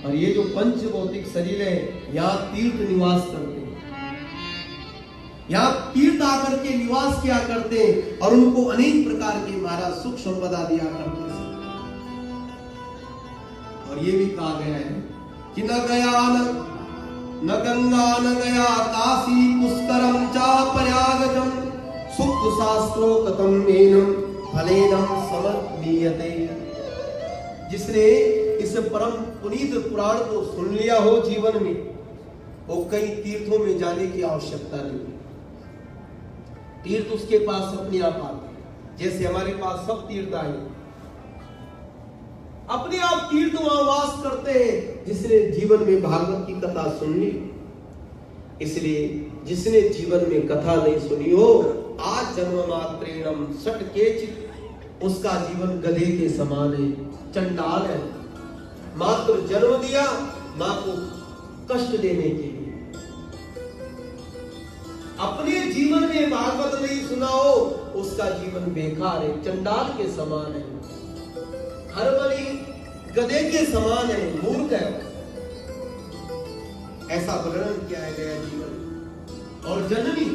और ये जो पंच भौतिक शरीर है, यहाँ तीर्थ निवास करते हैं, यहाँ तीर्थ आकर के निवास किया करते हैं और उनको अनेक प्रकार के महाराज सुख संपदा दिया करते हैं। और ये भी कहा गया है कि न गया न गंगा न गया काशी पुष्करम चा प्रयागजम सुख शास्त्रो कतम एनम फलेनम समर्पीयते। जिसने इस परम पुनीत पुराण को सुन लिया हो जीवन में, वो कई तीर्थों में जाने की आवश्यकता नहीं। तीर्थ उसके पास अपने आप आते हैं, जैसे हमारे पास सब तीर्थ आए, अपने आप तीर्थ वहां वास करते हैं जिसने जीवन में भागवत की कथा सुन ली। इसलिए जिसने जीवन में कथा नहीं सुनी हो, आज जन्म मात्रेणम सट केचित, उसका जीवन गधे के समान है, चंडाल है। मात्र जन्म दिया मां को कष्ट देने के लिए। अपने जीवन में भागवत नहीं सुना हो, उसका जीवन बेकार है, चंडाल के समान है, हरबली गधे के समान है, मूर्ख है। ऐसा वर्णन किया गया जीवन। और जननी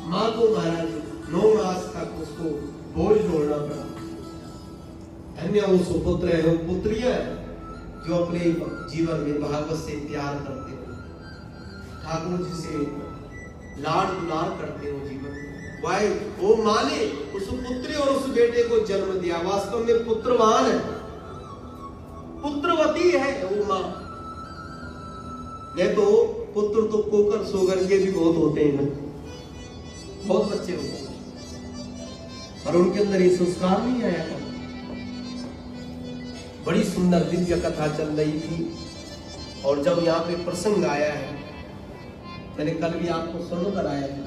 मां को महाराज 9 मास तक उसको बोझ ढोना पड़ा। धन्य वो सुपुत्र है, वो पुत्रियां है जो अपने जीवन में भागवत से प्यार करते हो, ठाकुर जी से लाड दुलार करते हो जीवन। वाई वो माँ ने उस पुत्री और उस बेटे को जन्म दिया, वास्तव में पुत्रवान है, पुत्रवती है वो माँ। नहीं तो पुत्र तो कोकर सोगर के भी बहुत होते हैं, बहुत बच्चे होते हैं, और उनके अंदर ये संस्कार नहीं आया था। बड़ी सुंदर दिव्य कथा चल रही थी, और जब यहाँ पे प्रसंग आया है, मैंने कल भी आपको सुन कराया था,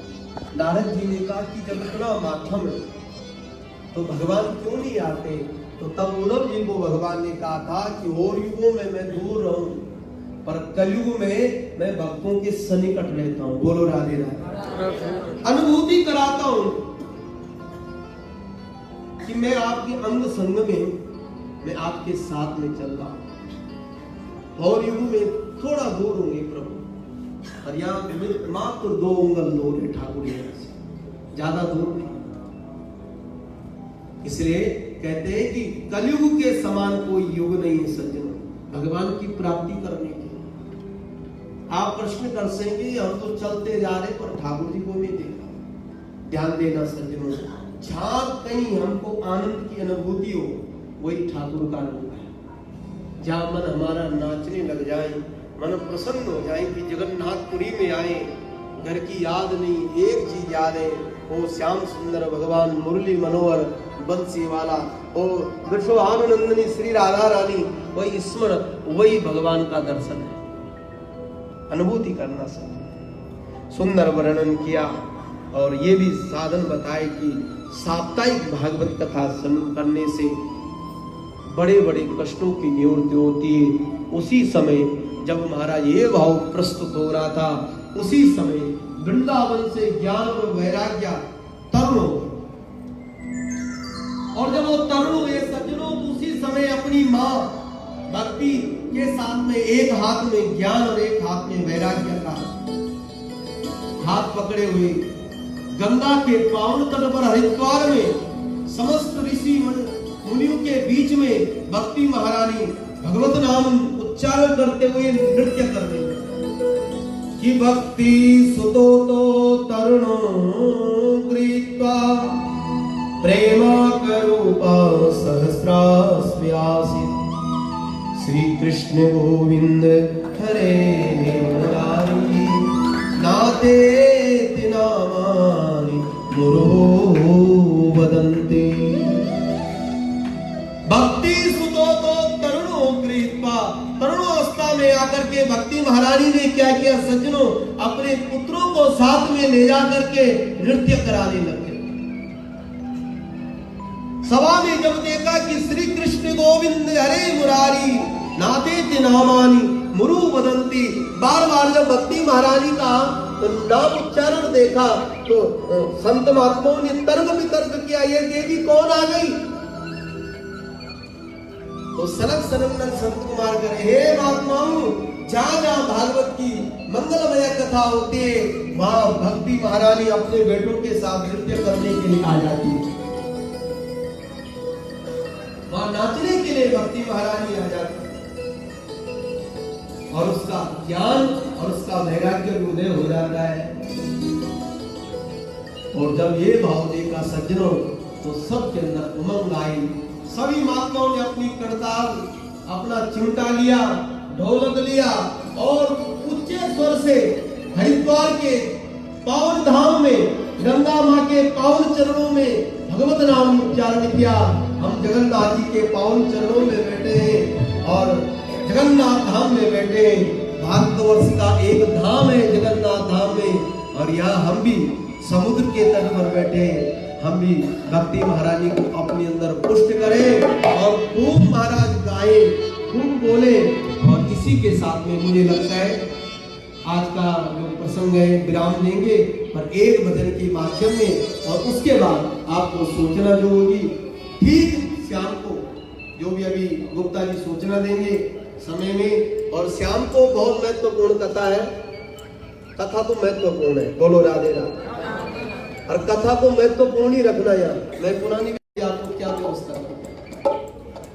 नारद जी ने कहा कि जब इतना माध्यम है तो भगवान क्यों नहीं आते? तो तब उद्धव जी को भगवान ने कहा था कि और युगों में मैं दूर रहूं, पर कलयुग में मैं भक्तों के सन्निकट रहता हूं। बोलो राधे राधे। अनुभूति कराता हूं कि मैं आपके अंग संग में, मैं आपके साथ में चल रहा हूं। और युग में थोड़ा दूर होंगे प्रभु, और यहाँ मात्र 2 उंगल दूर है ठाकुर जी से, ज्यादा दूर नहीं। इसलिए कहते हैं कि कलयुग के समान कोई युग नहीं है सज्जनों, भगवान की प्राप्ति करने के। आप प्रश्न कर सकेंगे, हम तो चलते जा रहे पर ठाकुर जी को नहीं देखा। ध्यान देना सज्जनों, जहां कहीं हमको आनंद की अनुभूति हो, वही ठाकुर का रूप है। जहां मन हमारा नाचने लग जाए, मन प्रसन्न हो जाए कि जगन्नाथपुरी में आए, घर की याद नहीं, एक चीज याद है, वो श्याम सुंदर भगवान, मुरली मनोहर बंसी वाला, और वृषभानुनंदनी श्री राधा रानी, वही स्मरण, वही भगवान का दर्शन है। अनुभूति करना सब सुंदर वर्णन किया, और ये भी साधन बताए कि साप्ताहिक भागवत कथा सुन करने से बड़े बड़े कष्टों की निवृत्ति होती है। उसी समय जब महाराज ये भाव प्रस्तुत हो रहा था, उसी समय वृंदावन से ज्ञान और वैराग्य तरुण हो, और जब वो तरुण हुए सज्जनों, तो उसी समय अपनी माँ भक्ति के साथ में एक हाथ में ज्ञान और एक हाथ में वैराग्य का हाथ पकड़े हुए गंगा के पावन तट पर हरिद्वार में समस्त ऋषि मुनियों के बीच में भक्ति महारानी भगवत नाम उच्चारण करते हुए नृत्य कर रहे कि भक्ति सुतो तो तरुणो कृत्वा प्रेम करूपा सहस्रास्व्यासित श्री कृष्ण गोविंद हरे मुरारी नाते नामानि मुरो वदन्ते। भक्ति सुतो तो तरुणो कृत्वा, तरुणावस्था में आकर के भक्ति महारानी ने क्या किया सज्जनों, अपने पुत्रों को साथ में ले जाकर के नृत्य कराने लगे। सभा में जब देखा कि श्री कृष्ण गोविंद हरे मुरारी नाते नामानि मुरु वदंती, बार बार जब भक्ति महारानी का नाम उच्चारण देखा तो संत महात्माओं ने तर्क वितर्क किया, ये देवी कौन आ गई? तो सनक सनंदन संत कुमार करे, हे महात्माओं, जहाँ जहाँ भागवत की मंगलमय कथा होती है वहां भक्ति महारानी अपने बेटों के साथ नृत्य करने के लिए आ जाती है, वहां नाचने के लिए भक्ति महारानी आ जाती है और उसका ज्ञान और उसका वैराग्य उदय हो जाता है। और जब ये भाव देखा सज्जनों तो सबके अंदर उमंग आई। सभी महात्माओं ने अपनी करताल, अपना चिमटा लिया, ढोलक लिया और उच्च स्वर से हरिद्वार के पावन धाम में, गंगा मां के पावन चरणों में भगवत नाम उच्चारण किया। हम जगन्नाथ जी के पावन चरणों में बैठे हैं और जगन्नाथ धाम में बैठे हैं। भारतवर्ष का एक धाम है जगन्नाथ धाम में, और यहाँ हम भी समुद्र के तट पर बैठे हैं। हम भी भक्ति महारानी को अपने अंदर पुष्ट करें और खूब महाराज गाए, खूब बोले। और इसी के साथ में मुझे लगता है आज का जो प्रसंग है विराम देंगे पर एक भजन के माध्यम में, और उसके बाद आपको सूचना जो होगी ठीक शाम को, जो भी अभी गुप्ता जी सूचना देंगे समय में। और शाम को बहुत महत्वपूर्ण कथा है, कथा तो महत्वपूर्ण है, बोलो राधे राधे। और कथा को महत्वपूर्ण ही रखना यार, मैं पुरानी आपको क्या व्यवस्था करूं।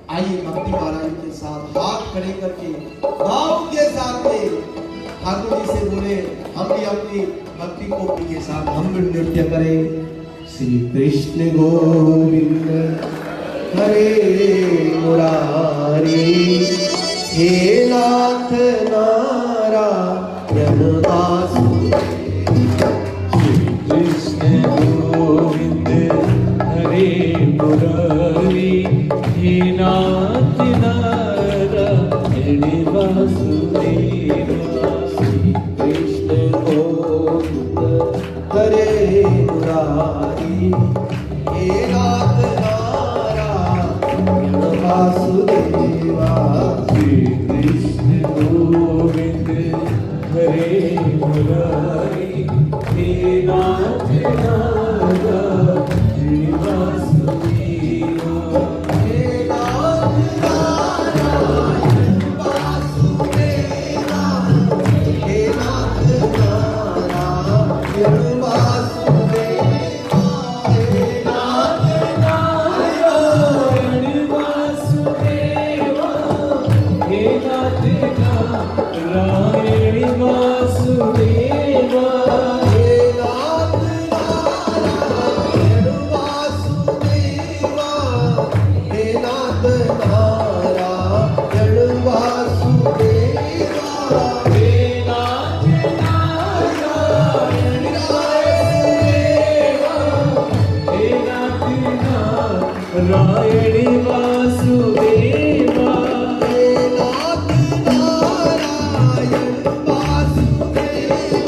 आइए भक्ति महाराज के साथ हाथ खड़े करके भाव के साथ में ठाकुर जी से बोले, हम भी अपनी भक्ति को के साथ हम भी नृत्य करें। श्री कृष्ण गोविंद हरे मुरारी, हे नाथ नारायण वासुदेव। कृष्ण गोविंद हरे मुरारी, हे नाथ नारायण वासुदेव। श्री कृष्ण गोविंद हरे मुरारी, हे नाथ नारायण वासुदेवा। श्री कृष्ण गोविंद हरे मुरारी, हे नाथ नारायण वासुदेवा। हे नाथ नारायण वासुदेवा, हे नाथ नारायण वासुदेवा, हे नाथ नारायण वासुदेवा, हे नाथ नारायण वासुदेवा। नारायण वासुदेवा, हे नाथ नारायण वासुदेवा,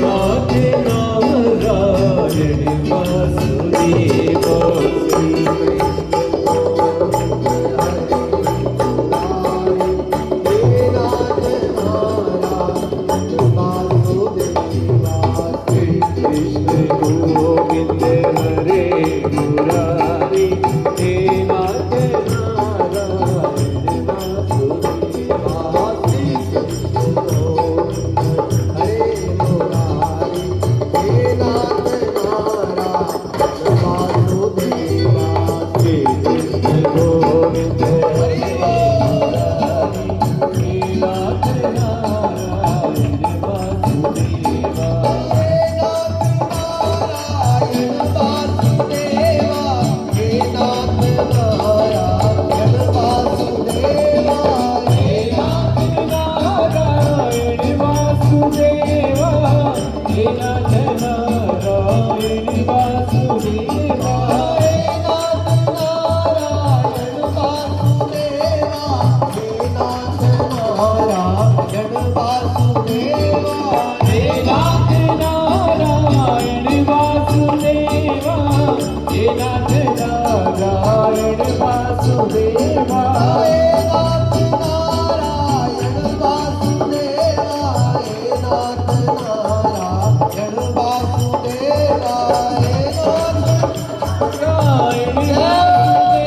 नाथ नारायण वासुदेव कृष्ण गोविंद हरे मुरारी हे नाथ Narayan Krishna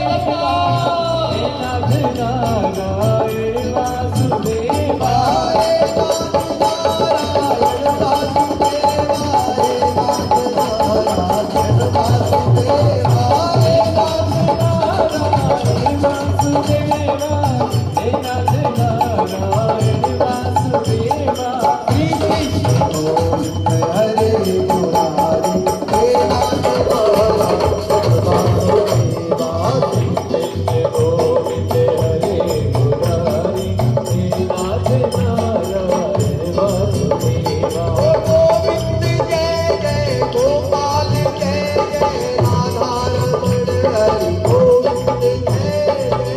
Krishna Hare Hare Hare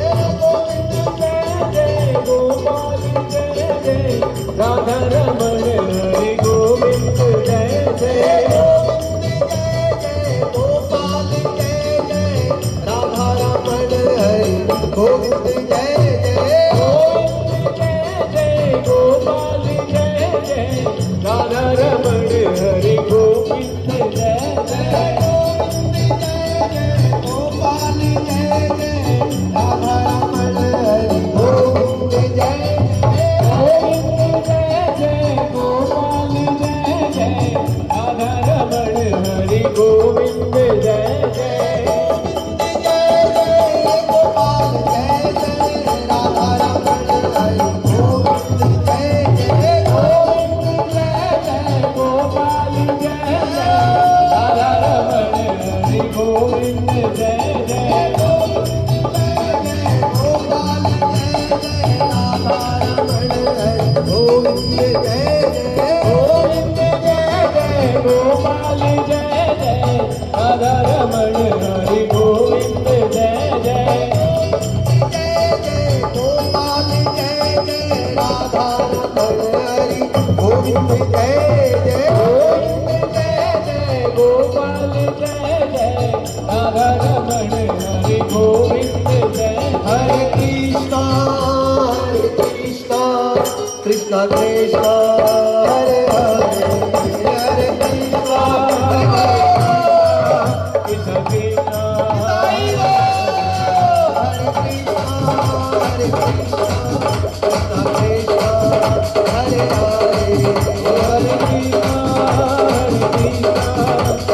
Krishna Krishna Krishna Hare Krishna Hare Krishna Krishna Krishna Hare Hare Hare Krishna Hare Krishna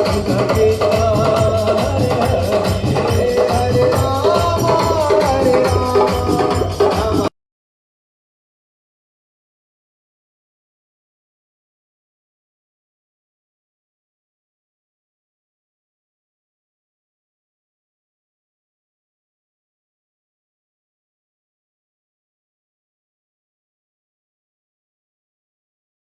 Krishna Krishna Hare Hare Hare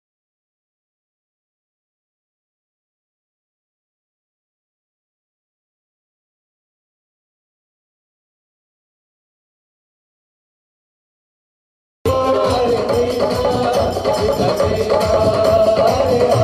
Rama Hare Rama Hare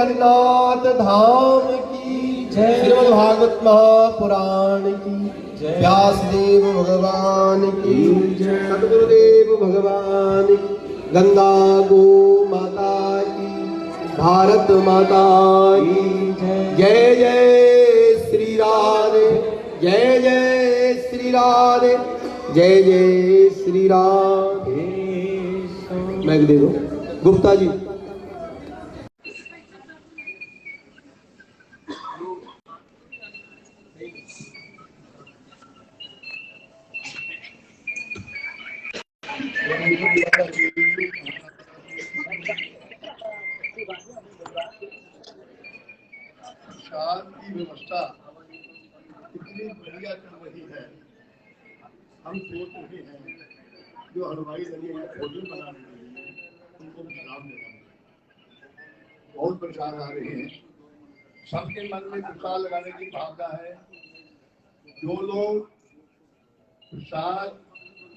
Badrinath धाम की जय। श्रीमद् भागवत महापुराण की जय। व्यासदेव भगवान की जय। सद्गुरुदेव भगवान की गंगा गो माता की भारत माता की जय जय श्री राधे जय जय श्री राधे जय जय श्री राधे। मैं दे दो गुप्ता जी। प्रसाद की व्यवस्था इतनी बढ़िया चल रही है। हम सोच रहे हैं जो हलवाई लगे हैं भोजन बनाने के लिए उनको प्रसाद देना। बहुत प्रसाद आ रहे हैं, सबके मन में प्रसाद लगाने की भावना है। जो लोग प्रसाद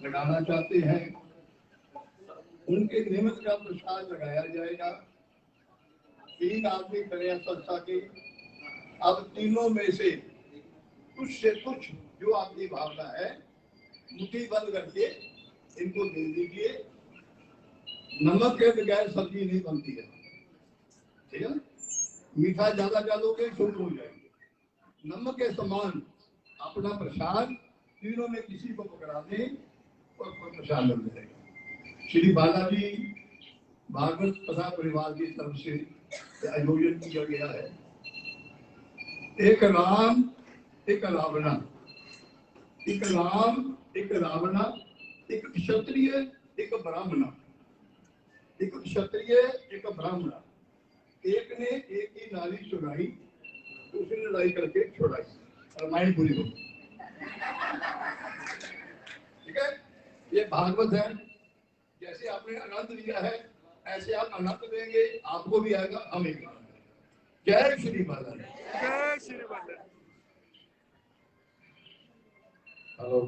लगाना चाहते हैं उनके निमित्त का प्रसाद लगाया जाएगा। 3 आदमी खड़े हैं संस्था के। अब तीनों में से कुछ जो आपकी भावना है मुट्ठी बंद करके इनको दे दीजिए। नमक के बगैर सब्जी नहीं बनती है, ठीक है। मीठा ज्यादा डालोगे शुद्ध हो जाएंगे। नमक के समान अपना प्रसाद तीनों में किसी को पकड़ा दें और प्रसाद बन जाएगा। श्री बालाजी भागवत कथा परिवार की तरफ से आयोजन किया गया है। एक राम एक रावणा, एक राम एक रावणा, एक क्षत्रिय एक ब्राह्मण, एक क्षत्रिय एक ब्राह्मण। एक ने एक ही नारी चुराई, दूसरी लड़ाई करके छुड़ाई। रामायण पूरी हो, ठीक है। ये भागवत है। जैसे आपने आनंद लिया है ऐसे आप आनंद देंगे, आपको भी आएगा, हमें भी आएगा। जय श्री बाला, जय श्री बाला। हेलो।